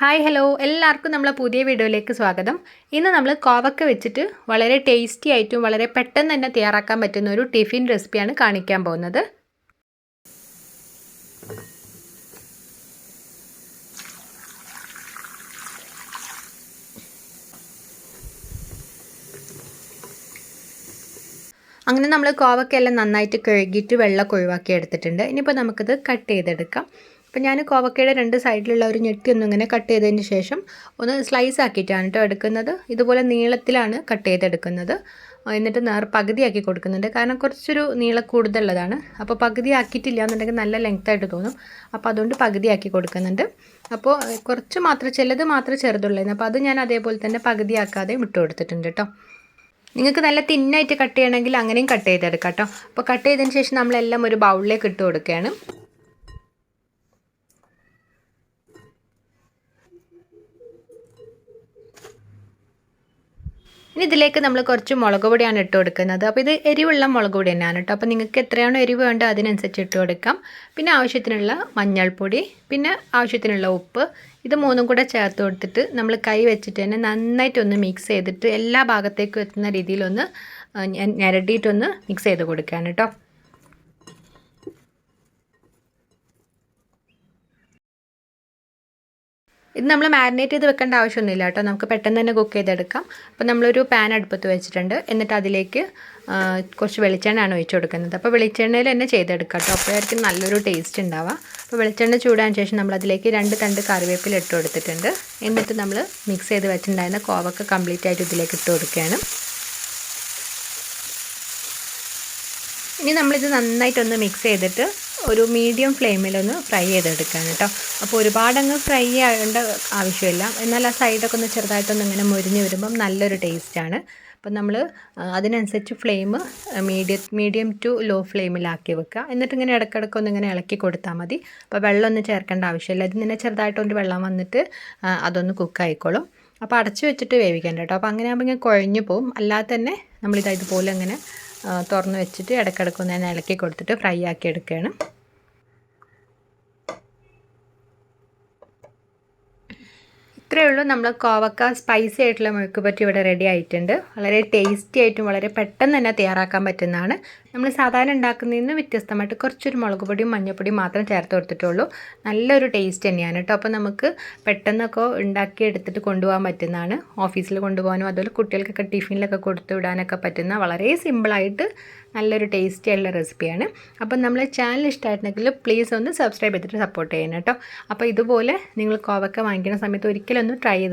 Hi hello എല്ലാവർക്കും നമ്മളെ പുതിയ വീഡിയോയിലേക്ക് സ്വാഗതം. ഇന്ന് നമ്മൾ കോവക്ക വെച്ചിട്ട് വളരെ ടേസ്റ്റി ആയിട്ടും വളരെ പെട്ടെന്ന് തന്നെ തയ്യാറാക്കാൻ പറ്റുന്ന ഒരു ടിഫിൻ റെസിപ്പിയാണ് കാണിക്കാൻ പോകുന്നത്. അങ്ങനെ നമ്മൾ കോവക്കയെല്ലാം നന്നായിട്ട് കഴുകിയിട്ട് വെള്ളം ഒഴിവാക്കി എടുത്തിട്ടുണ്ട്. ഇനിയിപ്പോൾ നമുക്കിത് കട്ട് ചെയ്തെടുക്കാം. അപ്പോൾ ഞാൻ കോവക്കയുടെ രണ്ട് സൈഡിലുള്ള ഒരു ഞെട്ടി ഒന്നിങ്ങനെ കട്ട് ചെയ്തതിന് ശേഷം ഒന്ന് സ്ലൈസ് ആക്കിയിട്ടാണ് കേട്ടോ എടുക്കുന്നത്. ഇതുപോലെ നീളത്തിലാണ് കട്ട് ചെയ്തെടുക്കുന്നത്. എന്നിട്ട് പകുതിയാക്കി കൊടുക്കുന്നുണ്ട്. കാരണം കുറച്ചൊരു നീളം കൂടുതലുള്ളതാണ്. അപ്പോൾ പകുതി ആക്കിയിട്ടില്ല എന്നുണ്ടെങ്കിൽ നല്ല ലെങ്ത്തായിട്ട് തോന്നും. അപ്പോൾ അതുകൊണ്ട് പകുതിയാക്കി കൊടുക്കുന്നുണ്ട്. അപ്പോൾ കുറച്ച് മാത്രം ചിലത് മാത്രമേ ചെറുതുള്ളായിരുന്നു. അപ്പോൾ അത് ഞാൻ അതേപോലെ തന്നെ പകുതിയാക്കാതെ വിട്ടു കൊടുത്തിട്ടുണ്ട് കേട്ടോ. നിങ്ങൾക്ക് നല്ല തിന്നായിട്ട് കട്ട് ചെയ്യണമെങ്കിൽ അങ്ങനെയും കട്ട് ചെയ്തെടുക്കാം കേട്ടോ. അപ്പോൾ കട്ട് ചെയ്തതിന് ശേഷം നമ്മളെല്ലാം ഒരു ബൗളിലേക്ക് ഇട്ട് കൊടുക്കുകയാണ്. ഇനി ഇതിലേക്ക് നമ്മൾ കുറച്ച് മുളക് പൊടിയാണ് ഇട്ട് കൊടുക്കുന്നത്. അപ്പോൾ ഇത് എരിവുള്ള മുളക് പൊടി തന്നെയാണ് കേട്ടോ. അപ്പോൾ നിങ്ങൾക്ക് എത്രയാണോ എരിവ് വേണ്ടത് അതിനനുസരിച്ച് ഇട്ട് കൊടുക്കാം. പിന്നെ ആവശ്യത്തിനുള്ള മഞ്ഞൾപ്പൊടി, പിന്നെ ആവശ്യത്തിനുള്ള ഉപ്പ്, ഇത് മൂന്നും കൂടെ ചേർത്ത് കൊടുത്തിട്ട് നമ്മൾ കൈ വെച്ചിട്ട് തന്നെ നന്നായിട്ടൊന്ന് മിക്സ് ചെയ്തിട്ട് എല്ലാ ഭാഗത്തേക്കും എത്തുന്ന രീതിയിലൊന്ന് ഞരടിയിട്ടൊന്ന് മിക്സ് ചെയ്ത് കൊടുക്കുകയാണ് കേട്ടോ. ഇത് നമ്മൾ മാരിനേറ്റ് ചെയ്ത് വെക്കേണ്ട ആവശ്യമൊന്നുമില്ല കേട്ടോ. നമുക്ക് പെട്ടെന്ന് തന്നെ കുക്ക് ചെയ്തെടുക്കാം. അപ്പോൾ നമ്മളൊരു പാൻ അടുപ്പത്ത് വെച്ചിട്ടുണ്ട്. എന്നിട്ട് അതിലേക്ക് കുറച്ച് വെളിച്ചെണ്ണയാണ് ഒഴിച്ച് കൊടുക്കുന്നത്. അപ്പോൾ വെളിച്ചെണ്ണയിൽ തന്നെ ചെയ്തെടുക്കാം കേട്ടോ. അപ്പോഴായിരിക്കും നല്ലൊരു ടേസ്റ്റ് ഉണ്ടാവുക. അപ്പോൾ വെളിച്ചെണ്ണ ചൂടാൻ ശേഷം നമ്മളതിലേക്ക് 2 തണ്ട് കറിവേപ്പില ഇട്ട് കൊടുത്തിട്ടുണ്ട്. എന്നിട്ട് നമ്മൾ മിക്സ് ചെയ്ത് വെച്ചിട്ടുണ്ടായിരുന്ന കോവക്ക കംപ്ലീറ്റ് ആയിട്ട് ഇതിലേക്ക് ഇട്ട് കൊടുക്കുകയാണ്. ഇനി നമ്മളിത് നന്നായിട്ടൊന്ന് മിക്സ് ചെയ്തിട്ട് ഒരു മീഡിയം ഫ്ലെയിമിലൊന്ന് ഫ്രൈ ചെയ്തെടുക്കുകയാണ് കേട്ടോ. അപ്പോൾ ഒരുപാടങ്ങ് ഫ്രൈ ആകേണ്ട ആവശ്യമില്ല. എന്നാൽ ആ സൈഡൊക്കെ ഒന്ന് ചെറുതായിട്ടൊന്ന് ഇങ്ങനെ മുരിഞ്ഞ് വരുമ്പം നല്ലൊരു ടേസ്റ്റാണ്. അപ്പം നമ്മൾ അതിനനുസരിച്ച് ഫ്ലെയിം മീഡിയം ടു ലോ ഫ്ലെയിമിലാക്കി വെക്കുക. എന്നിട്ട് ഇങ്ങനെ ഇടയ്ക്കിടയ്ക്ക് ഇങ്ങനെ ഇളക്കി കൊടുത്താൽ മതി. അപ്പോൾ വെള്ളമൊന്നും ചേർക്കേണ്ട ആവശ്യമില്ല. ഇതിങ്ങനെ ചെറുതായിട്ടൊന്ന് വെള്ളം വന്നിട്ട് അതൊന്ന് കുക്കായിക്കോളും. അപ്പോൾ അടച്ച് വെച്ചിട്ട് വേവിക്കേണ്ട കേട്ടോ. അപ്പോൾ അങ്ങനെ ആകുമ്പോൾ ഇങ്ങനെ കുഴഞ്ഞു പോകും. അല്ലാതെ തന്നെ ഇതുപോലെ ഇങ്ങനെ തുറന്ന് വെച്ചിട്ട് ഇടയ്ക്കിടയ്ക്ക് ഒന്ന് ഇളക്കി കൊടുത്തിട്ട് ഫ്രൈ ആക്കി എടുക്കുകയാണ്. ഇത്രയേ ഉള്ളൂ. നമ്മൾ കോവക്ക സ്പൈസി ആയിട്ടുള്ള മെഴുക്കുപുരട്ടി ഇവിടെ റെഡി ആയിട്ടുണ്ട്. വളരെ ടേസ്റ്റി ആയിട്ടും വളരെ പെട്ടെന്ന് തന്നെ തയ്യാറാക്കാൻ പറ്റുന്നതാണ്. നമ്മൾ സാധാരണ ഉണ്ടാക്കുന്നതിൽ നിന്ന് വ്യത്യസ്തമായിട്ട് കുറച്ചൊരു മുളക് പൊടിയും മഞ്ഞൾപ്പൊടിയും മാത്രം ചേർത്ത് കൊടുത്തിട്ടുള്ളൂ. നല്ലൊരു ടേസ്റ്റ് തന്നെയാണ് കേട്ടോ. അപ്പോൾ നമുക്ക് പെട്ടെന്നൊക്കെ ഉണ്ടാക്കി എടുത്തിട്ട് കൊണ്ടുപോകാൻ പറ്റുന്നതാണ്. ഓഫീസിൽ കൊണ്ടുപോകാനും അതുപോലെ കുട്ടികൾക്കൊക്കെ ടിഫിനിലൊക്കെ കൊടുത്തു വിടാനൊക്കെ പറ്റുന്ന വളരെ സിമ്പിളായിട്ട് നല്ലൊരു ടേസ്റ്റി ആയിട്ടുള്ള റെസിപ്പിയാണ്. അപ്പം നമ്മളെ ചാനൽ ഇഷ്ടമായിട്ടുണ്ടെങ്കിൽ പ്ലീസ് ഒന്ന് സബ്സ്ക്രൈബ് ചെയ്തിട്ട് സപ്പോർട്ട് ചെയ്യണം കേട്ടോ. അപ്പോൾ ഇതുപോലെ നിങ്ങൾ കോവക്ക വാങ്ങിക്കുന്ന സമയത്ത് ഒരിക്കലൊന്ന് ട്രൈ ചെയ്ത്